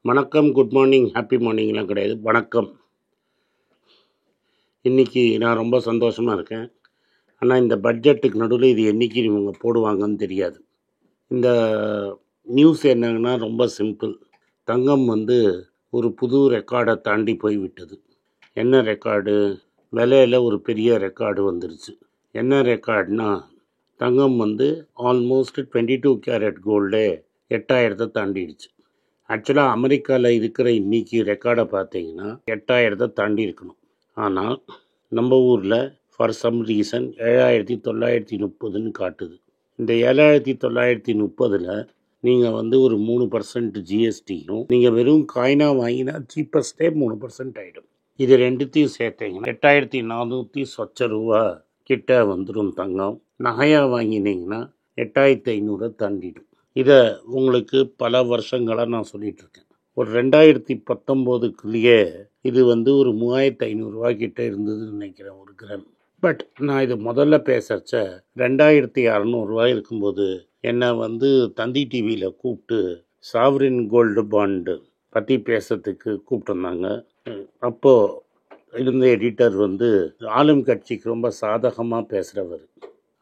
வணக்கம், good morning, happy மார்னிங்லாம் கிடையாது. வணக்கம். இன்றைக்கி நான் ரொம்ப சந்தோஷமாக இருக்கேன். ஆனால் இந்த பட்ஜெட்டுக்கு நடுவில் இது என்றைக்கு இவங்க போடுவாங்கன்னு தெரியாது. இந்த நியூஸ் என்னங்கன்னா ரொம்ப சிம்பிள். தங்கம் ஒரு புது ரெக்கார்டை தாண்டி போய்விட்டது. என்ன ரெக்கார்டு? விலையில் ஒரு பெரிய ரெக்கார்டு வந்துருச்சு. என்ன ரெக்கார்டுனா, தங்கம் ஆல்மோஸ்ட் 22 கேரட் கோல்டே 8000 தாண்டிடுச்சு. ஆக்சுவலாக அமெரிக்காவில் இருக்கிற இன்றைக்கி ரெக்கார்டை பார்த்தீங்கன்னா 8000 தாண்டி இருக்கணும். ஆனால் நம்ம ஊரில் ஃபார் சம் ரீசன் 7930ன்னு காட்டுது. இந்த 7930 நீங்கள் ஒரு 3% ஜிஎஸ்டியும், நீங்கள் வெறும் காயினாக வாங்கினா சீப்பஸ்டே 3% ஆகிடும். இது ரெண்டுத்தையும் சேர்த்தீங்கன்னா 8400 சொச்ச ரூபா கிட்ட வந்துடும் தங்கம். நகையாக வாங்கினீங்கன்னா 8500 தாண்டிடும். இதை உங்களுக்கு பல வருஷங்களாக நான் சொல்லிகிட்ருக்கேன். ஒரு 2019க்குள்ளேயே இது ஒரு 3500 கிட்ட இருந்ததுன்னு நினைக்கிறேன் ஒரு கிராம். பட் நான் இது முதல்ல பேசச்ச 2600 இருக்கும்போது என்னை தந்தி டிவியில் கூப்பிட்டு சாவரின் கோல்டு பாண்டு பற்றி பேசுறதுக்கு கூப்பிட்டுருந்தாங்க. அப்போது இருந்த எடிட்டர் ஆளும் கட்சிக்கு ரொம்ப சாதகமாக பேசுகிறவர்.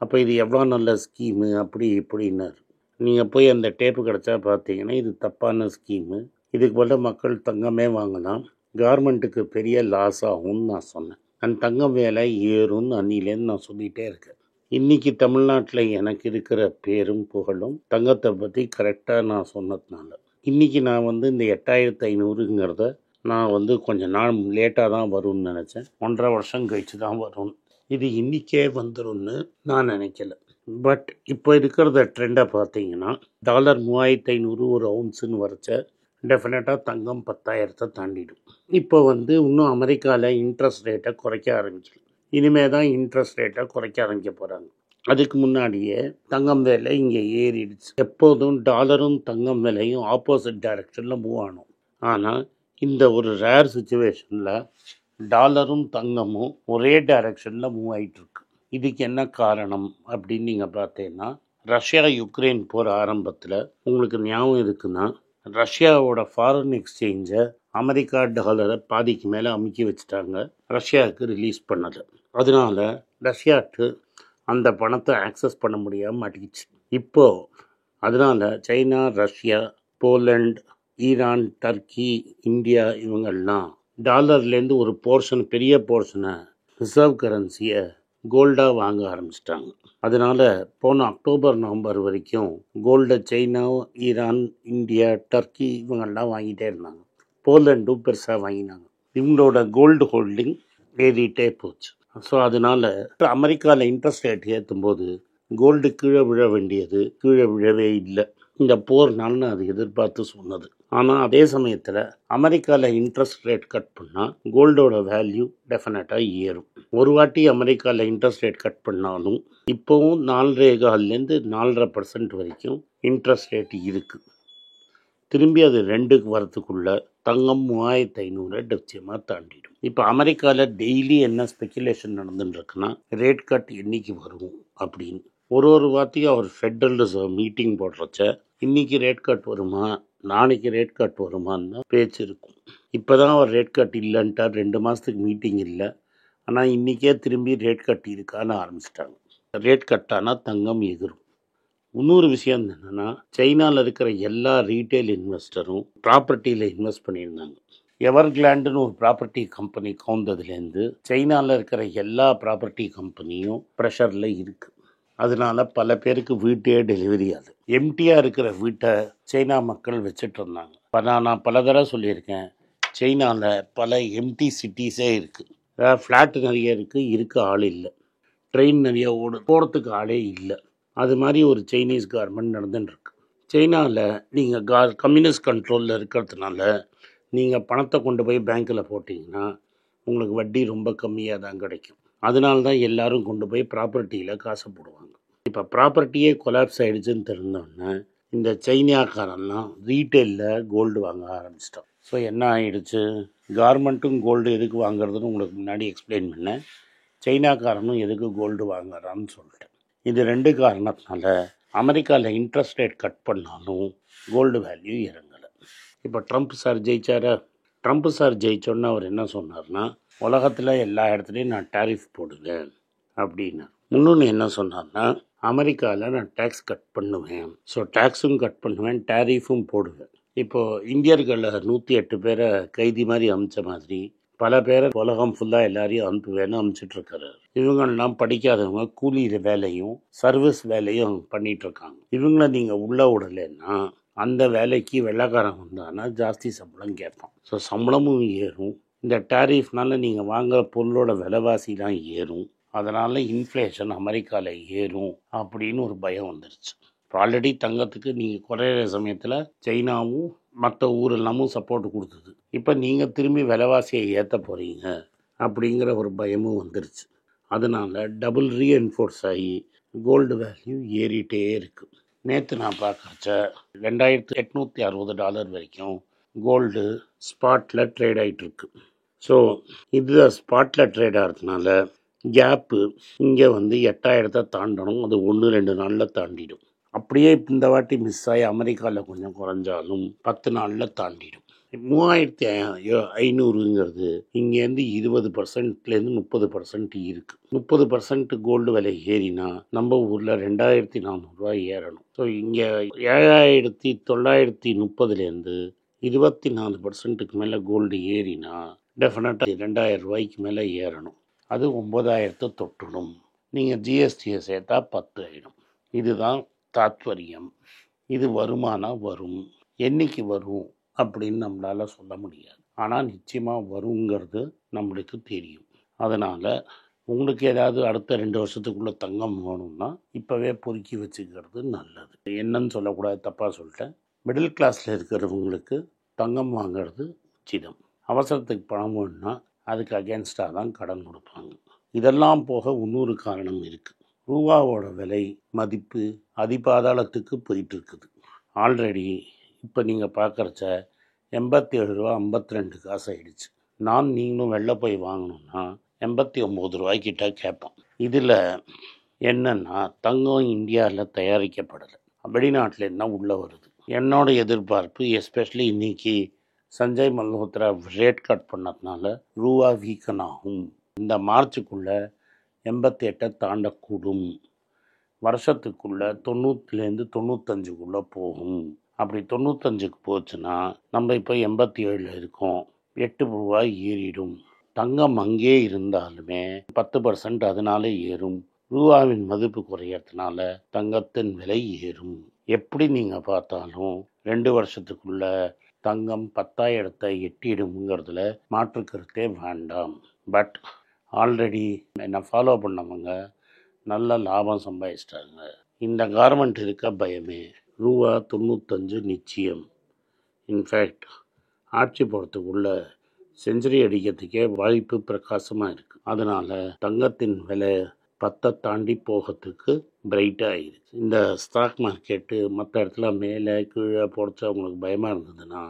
அப்போ இது எவ்வளோ நல்ல ஸ்கீமு அப்படி இப்படின்னார். நீங்கள் போய் அந்த டேப்பு கிடச்சா பார்த்தீங்கன்னா இது தப்பான ஸ்கீமு, இதுக்கு பதில் மக்கள் தங்கமே வாங்கலாம், கவர்மெண்ட்டுக்கு பெரிய லாஸ் ஆகும்னு நான் சொன்னேன். அந்த தங்கம் வேலை ஏறும்னு அன்னிலேருந்து நான் சொல்லிகிட்டே இருக்கேன். இன்றைக்கி தமிழ்நாட்டில் எனக்கு இருக்கிற பேரும் புகழும் தங்கத்தை பற்றி கரெக்டாக நான் சொன்னதுனால இன்றைக்கி நான் இந்த 8500ங்கிறத நான் கொஞ்சம் நாள் லேட்டாக தான் வரும்னு நினச்சேன். 1.5 வருஷம் கழித்து தான் வரும். இது இன்றைக்கே வந்துடும்னு நான் நினைக்கல. பட் இப்போ இருக்கிறத ட்ரெண்டை பார்த்தீங்கன்னா $3500 ஒரு அவுன்ஸுன்னு வரைச்ச டெஃபினட்டாக தங்கம் 10,000 தாண்டிடும். இப்போ இன்னும் அமெரிக்காவில் இன்ட்ரெஸ்ட் ரேட்டை குறைக்க ஆரம்பிக்கல. இனிமேல் தான் இன்ட்ரெஸ்ட் ரேட்டை குறைக்க ஆரம்பிக்க போகிறாங்க. அதுக்கு முன்னாடியே தங்கம் விலை இங்கே ஏறிடுச்சு. எப்போதும் டாலரும் தங்கம் விலையும் ஆப்போசிட் டைரக்ஷனில் மூவ் ஆகணும். ஆனால் இந்த ஒரு ரேர் சுச்சுவேஷனில் டாலரும் தங்கமும் ஒரே டைரக்ஷனில் மூவ் ஆகிட்டுருக்கு. இதுக்கு என்ன காரணம் அப்படின்னு நீங்கள் பார்த்தீங்கன்னா, ரஷ்யா யுக்ரைன் போகிற ஆரம்பத்தில் உங்களுக்கு ஞாபகம் இருக்குன்னா, ரஷ்யாவோட ஃபாரின் எக்ஸ்சேஞ்சை அமெரிக்கா டாலரை பாதிக்கு மேலே அமுக்கி வச்சுட்டாங்க, ரஷ்யாவுக்கு ரிலீஸ் பண்ணலை. அதனால ரஷ்யாவுக்கு அந்த பணத்தை ஆக்சஸ் பண்ண முடியாமல் மாட்டிக்கிச்சு. இப்போது அதனால் China, Russia, Poland, Iran, Turkey, India இவங்கெல்லாம் டாலர்லேருந்து ஒரு போர்ஷன், பெரிய போர்ஷனை ரிசர்வ் கரன்சியை கோல்டாக வாங்க ஆரம்பிச்சிட்டாங்க. அதனால் போன அக்டோபர் நவம்பர் வரைக்கும் கோல்டை சைனா, ஈரான், இந்தியா, டர்க்கி இவங்கெல்லாம் வாங்கிட்டே இருந்தாங்க. போலண்டும் பெருசாக வாங்கினாங்க. இவங்களோட கோல்டு ஹோல்டிங் ஏறிட்டே போச்சு. ஸோ அதனால் அமெரிக்காவில் இன்ட்ரெஸ்ட் ரேட் ஏற்றும்போது கோல்டு கீழே விழ வேண்டியது கீழே விழவே இல்லை. இந்த போர்னால்னு அது எதிர்பார்த்து சொன்னது. ஆனால் அதே சமயத்தில் அமெரிக்காவில் இன்ட்ரெஸ்ட் ரேட் கட் பண்ணால் கோல்டோட வேல்யூ டெஃபினட்டாக ஏறும். ஒரு வாட்டி அமெரிக்காவில் இன்ட்ரெஸ்ட் ரேட் கட் பண்ணாலும் இப்போவும் 4.25% 4.5% வரைக்கும் இன்ட்ரெஸ்ட் ரேட் இருக்குது. திரும்பி அது 2க்கு வரத்துக்குள்ளே தங்கம் 3500 நிச்சயமாக தாண்டிடும். இப்போ அமெரிக்காவில் டெய்லி என்ன ஸ்பெக்குலேஷன் நடந்துட்டுருக்குன்னா, ரேட் கட் என்றைக்கு வரும் அப்படின்னு. ஒரு வார்த்தையும் அவர் ஃபெட்ரல் ரிசர்வ் மீட்டிங் போடுறச்ச இன்றைக்கி ரேட் கட் வருமா, நாளைக்கு ரேட் கட் வருமான்னு தான் பேச்சு இருக்கும். இப்போ தான் அவர் ரேட் கட் இல்லைன்ட்டார், 2 மாதத்துக்கு மீட்டிங் இல்லை. ஆனால் இன்றைக்கே திரும்பி ரேட் கட் இருக்கான்னு ஆரம்பிச்சிட்டாங்க. ரேட் கட்டானால் தங்கம் எகிரும். இன்னொரு விஷயம் என்னென்னா, சைனாவில் இருக்கிற எல்லா ரீட்டைல் இன்வெஸ்டரும் ப்ராப்பர்ட்டியில் இன்வெஸ்ட் பண்ணியிருந்தாங்க. எவர்கிளாண்டுன்னு ஒரு ப்ராப்பர்ட்டி கம்பெனி கவுந்ததுலேருந்து சைனாவில் இருக்கிற எல்லா ப்ராப்பர்ட்டி கம்பெனியும் ப்ரெஷரில் இருக்குது. அதனால பல பேருக்கு வீட்டே டெலிவரி ஆகுது. எம்டியாக இருக்கிற வீட்டை சைனா மக்கள் வச்சுட்டு இருந்தாங்க. நான் பல தடவை சொல்லியிருக்கேன், சைனாவில் பல எம்டி சிட்டிஸே இருக்குது. ஃப்ளாட்டு நிறைய இருக்க ஆள் இல்லை, ட்ரெயின் நிறைய போகிறதுக்கு ஆளே இல்லை. அது மாதிரி ஒரு சைனீஸ் கவர்மெண்ட் நடந்துட்டுருக்கு. சைனாவில் நீங்கள் கம்யூனிஸ்ட் கண்ட்ரோலில் இருக்கிறதுனால நீங்கள் பணத்தை கொண்டு போய் பேங்க்கில் போட்டிங்கன்னா உங்களுக்கு வட்டி ரொம்ப கம்மியாக தான் கிடைக்கும். அதனால தான் எல்லோரும் கொண்டு போய் ப்ராப்பர்ட்டியில் காசை போடுவாங்க. இப்போ ப்ராப்பர்ட்டியே கொலாப்ஸ் ஆகிடுச்சுன்னு தெரிஞ்சோன்னே இந்த சைனாக்காரெல்லாம் ரீட்டெயிலில் கோல்டு வாங்க ஆரம்பிச்சிட்டோம். ஸோ என்ன ஆகிடுச்சு, கவர்மெண்ட்டும் கோல்டு எதுக்கு வாங்குறதுன்னு உங்களுக்கு முன்னாடி எக்ஸ்பிளைன் பண்ணேன். சைனாக்காரனும் எதுக்கு கோல்டு வாங்குறான்னு சொல்லிட்டேன். இது 2 காரணத்தினால அமெரிக்காவில் இன்ட்ரெஸ்ட் ரேட் கட் பண்ணாலும் கோல்டு வேல்யூ இறங்கலை. இப்போ ட்ரம்ப் சார் ஜெயிச்சாரா? ட்ரம்ப் சார் ஜெயிச்சோன்னு அவர் என்ன சொன்னார்னா, உலகத்தில் எல்லா இடத்துலையும் நான் டேரிஃப் போடுவேன் அப்படின்னார். இன்னொன்று என்ன சொன்னார்னா, அமெரிக்காவில் நான் டேக்ஸ் கட் பண்ணுவேன். ஸோ டேக்ஸும் கட் பண்ணுவேன், டேரிஃபும் போடுவேன். இப்போது இந்தியர்களை 108 பேரை கைதி மாதிரி அமிச்ச மாதிரி பல பேரை உலகம் ஃபுல்லாக எல்லாரையும் அனுப்புவேன்னு அனுப்பிச்சிட்ருக்காரு. இவங்கெல்லாம் படிக்காதவங்க கூலி வேலையும் சர்வீஸ் வேலையும் பண்ணிகிட்ருக்காங்க. இவங்கள நீங்கள் உள்ளே விடலைன்னா அந்த வேலைக்கு வெள்ளைக்காரன் வந்தானா ஜாஸ்தி சம்பளம் கேட்பான். ஸோ சம்பளமும் ஏறும். இந்த டேரிஃப்னால நீங்கள் வாங்குகிற பொருளோட விலைவாசிலாம் ஏறும். அதனால் இன்ஃப்ளேஷன் அமெரிக்காவில் ஏறும் அப்படின்னு ஒரு பயம் வந்துருச்சு. இப்போ ஆல்ரெடி தங்கத்துக்கு நீங்கள் குறையிற சமயத்தில் சைனாவும் மற்ற ஊரெல்லாமும் சப்போர்ட் கொடுத்தது. இப்போ நீங்கள் திரும்பி விலைவாசியை ஏற்ற போகிறீங்க அப்படிங்கிற ஒரு பயமும் வந்துருச்சு. அதனால் டபுள் ரீஎன்ஃபோர்ஸ் ஆகி கோல்டு வேல்யூ ஏறிட்டே இருக்குது. நேற்று நான் பார்க்குறச்ச $2860 வரைக்கும் கோல்டு ஸ்பாட்டில் ட்ரேட் ஆகிட்டுருக்கு. ஸோ இது ஸ்பாட்டில் ட்ரேட் ஆகிறதுனால கேப்பு இங்கே 8000 தாண்டணும். அது 1-2 நாளில் தாண்டிடும். அப்படியே இந்த வாட்டி மிஸ் ஆகி அமெரிக்காவில் கொஞ்சம் குறைஞ்சாலும் 10 நாளில் தாண்டிடும். 3500ங்கிறது இங்கேருந்து 20%லேருந்து 30% இருக்குது. 30% கோல்டு விலை ஏறினா நம்ம ஊரில் 2400 ஏறணும். ஸோ இங்கே 7930லேருந்து 24%க்கு மேலே கோல்டு ஏறினா டெஃபினட்டாக 2000 மேலே ஏறணும். அது 9000 தொட்டுடும். நீங்கள் ஜிஎஸ்டியை சேர்த்தா 10 ஆகிடும். இதுதான் தாத்பரியம். இது வருமானா வரும், என்னைக்கு வரும் அப்படின்னு நம்மளால் சொல்ல முடியாது. ஆனால் நிச்சயமாக வருங்கிறது நம்மளுக்கு தெரியும். அதனால் உங்களுக்கு ஏதாவது அடுத்த 2 வருஷத்துக்குள்ளே தங்கம் வேணும்னா இப்போவே பொறுக்கி வச்சுக்கிறது நல்லது. என்னன்னு சொல்லக்கூடாது, தப்பாக சொல்லிட்டேன். மிடில் கிளாஸில் இருக்கிறவங்களுக்கு தங்கம் வாங்கிறது உச்சிதம். அவசரத்துக்கு பணம் வேணும்னா அதுக்கு அகேன்ஸ்டாக தான் கடன் கொடுப்பாங்க. இதெல்லாம் போக இன்னொரு காரணம் இருக்குது. ரூபாவோட விலை மதிப்பு அதிபாதாளத்துக்கு போயிட்டு இருக்குது. ஆல்ரெடி இப்போ நீங்கள் பார்க்குறச்ச $87.52 ஆகிடுச்சு. நீங்களும் வெளில போய் வாங்கணுன்னா $89 கிட்ட கேட்போம். இதில் என்னென்னா தங்கம் இந்தியாவில் தயாரிக்கப்படலை, வெளிநாட்டிலேருந்து தான் உள்ளே வருது. என்னோட எதிர்பார்ப்பு எஸ்பெஷலி இன்றைக்கி சஞ்சய் மல்ஹோத்ரா ரேட் கட் பண்ணதுனால ரூபா வீக்கன் ஆகும். இந்த மார்ச்சுக்குள்ளே 88 தாண்டக்கூடும். வருஷத்துக்குள்ளே 90லேருந்து 95க்குள்ளே போகும். அப்படி 95க்கு போச்சுன்னா நம்ம இப்போ 87 இருக்கோம். $8 ஏறிடும். தங்கம் அங்கே இருந்தாலுமே 10% அதனால ஏறும். ரூபாவின் மதிப்பு குறையறதுனால தங்கத்தின் விலை ஏறும். எப்படி நீங்கள் பார்த்தாலும் 2 வருஷத்துக்குள்ள தங்கம் 10,000 எட்டிடுங்கிறதுல மாற்றுக்கருத்தே வேண்டாம். பட் ஆல்ரெடி என்னை ஃபாலோ பண்ணவங்க நல்ல லாபம் சம்பாதிச்சிட்டாங்க. இந்த கார்மெண்ட் இருக்க பயமே. ரூபா 95 நிச்சயம். இன்ஃபேக்ட் ஆட்சி போகிறதுக்குள்ள செஞ்சுரி அடிக்கிறதுக்கே வாய்ப்பு பிரகாசமாக இருக்குது. அதனால் தங்கத்தின் விலை 10 தாண்டி போகிறதுக்கு பிரைட்டாக ஆகிடுச்சு. இந்த ஸ்டாக் மார்க்கெட்டு மற்ற இடத்துல மேலே கீழே போடுச்சா உங்களுக்கு பயமாக இருந்ததுன்னா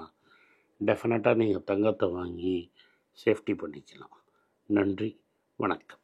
டெஃபினட்டாக நீங்கள் தங்கத்தை வாங்கி சேஃப்டி பண்ணிக்கலாம். நன்றி, வணக்கம்.